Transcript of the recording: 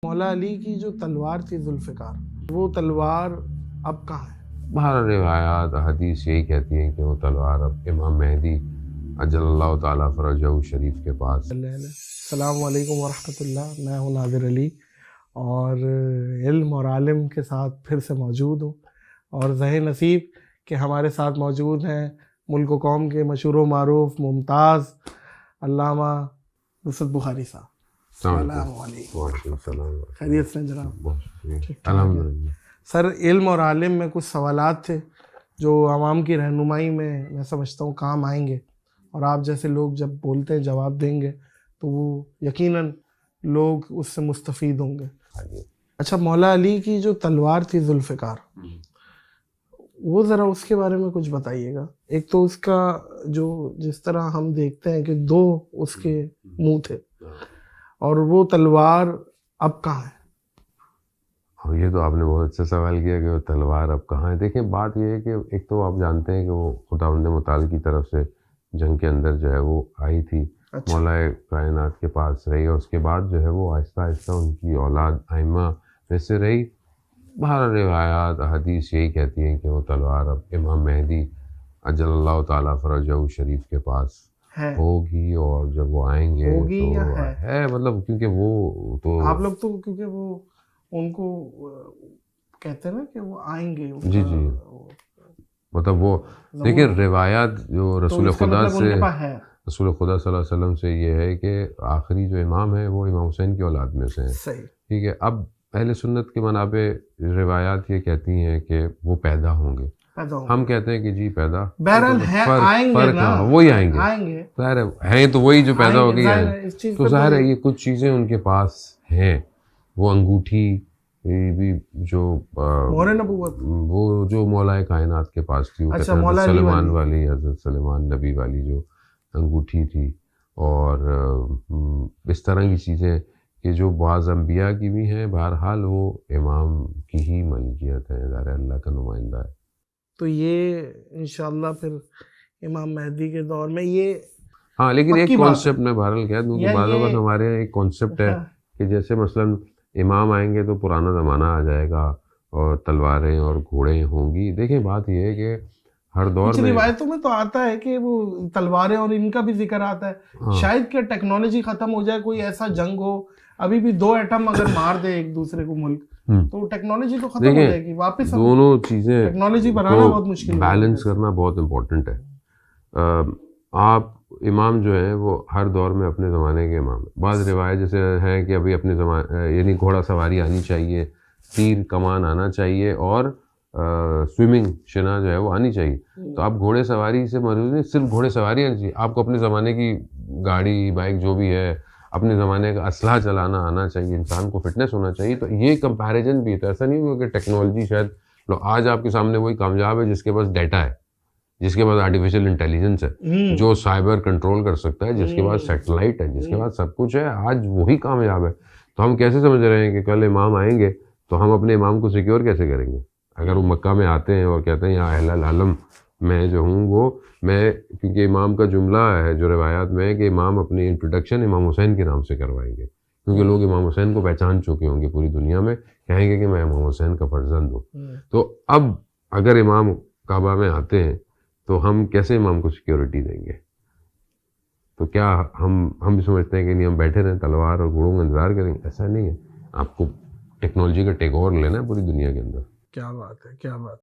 مولا علی کی جو تلوار تھی ذوالفقار، وہ تلوار اب کہاں ہے؟ بہر روایات حدیث یہی کہتی ہیں کہ وہ تلوار اب امام مہدی اجل اللہ تعالیٰ فرجہ شریف کے پاس۔ السلام علیکم ورحمۃ اللہ، میں ہوں نادر علی اور علم اور عالم کے ساتھ پھر سے موجود ہوں، اور ذہ نصیب کہ ہمارے ساتھ موجود ہیں ملک و قوم کے مشہور و معروف ممتاز علامہ نصرت بخاری صاحب۔ السلام علیکم۔ وعلیکم السلام۔ خیریت سے جناب؟ الحمدللہ۔ سر، علم اور عالم میں کچھ سوالات تھے جو عوام کی رہنمائی میں سمجھتا ہوں کام آئیں گے، اور آپ جیسے لوگ جب بولتے ہیں جواب دیں گے تو وہ یقیناً لوگ اس سے مستفید ہوں گے۔ اچھا، مولا علی کی جو تلوار تھی ذوالفقار، وہ ذرا اس کے بارے میں کچھ بتائیے گا۔ ایک تو اس کا جو جس طرح ہم دیکھتے ہیں کہ دو اس کے منہ تھے، اور وہ تلوار اب کہاں ہے؟ اور یہ تو آپ نے بہت اچھا سوال کیا کہ وہ تلوار اب کہاں ہے۔ دیکھیں، بات یہ ہے کہ ایک تو آپ جانتے ہیں کہ وہ خداوند متعال کی طرف سے جنگ کے اندر جو ہے وہ آئی تھی، مولا کائنات کے پاس رہی، اور اس کے بعد جو ہے وہ آہستہ آہستہ ان کی اولاد ائمہ میں سے رہی۔ بہر روایات حدیث یہی کہتی ہیں کہ وہ تلوار اب امام مہدی اجل اللہ تعالیٰ فرجہ شریف کے پاس ہوگی، اور جب وہ آئیں گے تو ہے مطلب، کیونکہ وہ تو آپ لوگ تو کیونکہ وہ ان کو کہتے ہیں نا کہ وہ آئیں گے۔ جی مطلب وہ دیکھیں، روایات جو رسول خدا سے صلی اللہ علیہ وسلم سے یہ ہے کہ آخری جو امام ہے وہ امام حسین کی اولاد میں سے ہیں، ٹھیک ہے۔ اب اہل سنت کے منابع روایات یہ کہتی ہیں کہ وہ پیدا ہوں گے، ہم کہتے ہیں کہ جی پیدا فرق ہے، وہی آئیں گے، ظاہر ہیں تو وہی جو پیدا ہو گئی ہے، تو ظاہر ہے یہ کچھ چیزیں ان کے پاس ہیں۔ وہ انگوٹھی بھی جو وہ جو مولا کائنات کے پاس تھی، وہ سلیمان والی، حضرت سلیمان نبی والی جو انگوٹھی تھی، اور اس طرح کی چیزیں کہ جو بعض انبیاء کی بھی ہیں، بہرحال وہ امام کی ہی ملکیت ہے، ظاہر اللہ کا نمائندہ ہے۔ تو یہ انشاءاللہ پھر امام مہدی کے دور میں یہ ہاں، لیکن ایک کانسیپٹ میں بہرحال کہہ دوں کہ بعض اوقات ہمارے یہاں ایک کانسیپٹ ہے کہ جیسے مثلاً امام آئیں گے تو پرانا زمانہ آ جائے گا اور تلواریں اور گھوڑے ہوں گی۔ دیکھیں، بات یہ ہے کہ ہر دور میں روایتوں میں تو آتا ہے کہ وہ تلواریں اور ان کا بھی ذکر آتا ہے، شاید کہ ٹیکنالوجی ختم ہو جائے، کوئی ایسا جنگ ہو، ابھی بھی 2 ایٹم اگر مار دے ایک دوسرے کو ملک، تو ٹیکنالوجی تو ختم ہو جائے گی واپس۔ دونوں چیزیں ٹیکنالوجی بنانا بہت مشکل ہے، بیلنس کرنا بہت امپورٹنٹ ہے۔ آپ امام جو ہیں وہ ہر دور میں اپنے زمانے کے امام ہیں۔ بعض روایت جیسے ہیں کہ ابھی اپنے زمانے یعنی گھوڑا سواری آنی چاہیے، تیر کمان آنا چاہیے، اور سوئمنگ شنا جو ہے وہ آنی چاہیے۔ تو آپ گھوڑے سواری سے مرض نہیں، صرف گھوڑے سواری آنی چاہیے، آپ کو اپنے زمانے کی گاڑی بائک جو بھی ہے، اپنے زمانے کا اسلحہ چلانا آنا چاہیے، انسان کو فٹنس ہونا چاہیے۔ تو یہ کمپیریزن بھی ہے، ایسا نہیں ہوا کہ ٹیکنالوجی شاید آج آپ کے سامنے وہی کامیاب ہے جس کے پاس ڈیٹا ہے، جس کے پاس آرٹیفیشل انٹیلیجنس ہے، جو سائبر کنٹرول کر سکتا ہے، جس کے پاس سیٹلائٹ ہے، جس کے پاس سب کچھ ہے، آج وہی کامیاب ہے۔ تو ہم کیسے سمجھ رہے ہیں کہ کل امام آئیں گے تو ہم اپنے امام کو سیکیور کیسے کریں گے؟ اگر وہ مکہ میں آتے ہیں اور کہتے ہیں یہاں اہل العالم میں جو ہوں وہ میں، کیونکہ امام کا جملہ ہے جو روایات میں ہے کہ امام اپنی انٹروڈکشن امام حسین کے نام سے کروائیں گے، کیونکہ لوگ امام حسین کو پہچان چکے ہوں گے پوری دنیا میں، کہیں گے کہ میں امام حسین کا فرزند ہوں۔ تو اب اگر امام کعبہ میں آتے ہیں تو ہم کیسے امام کو سیکیورٹی دیں گے؟ تو کیا ہم سمجھتے ہیں کہ نہیں ہم بیٹھے رہیں تلوار اور گھوڑوں کا انتظار کریں گے؟ ایسا نہیں ہے، آپ کو ٹیکنالوجی کا ٹیک اوور لینا ہے پوری دنیا کے اندر۔ کیا بات ہے، کیا بات۔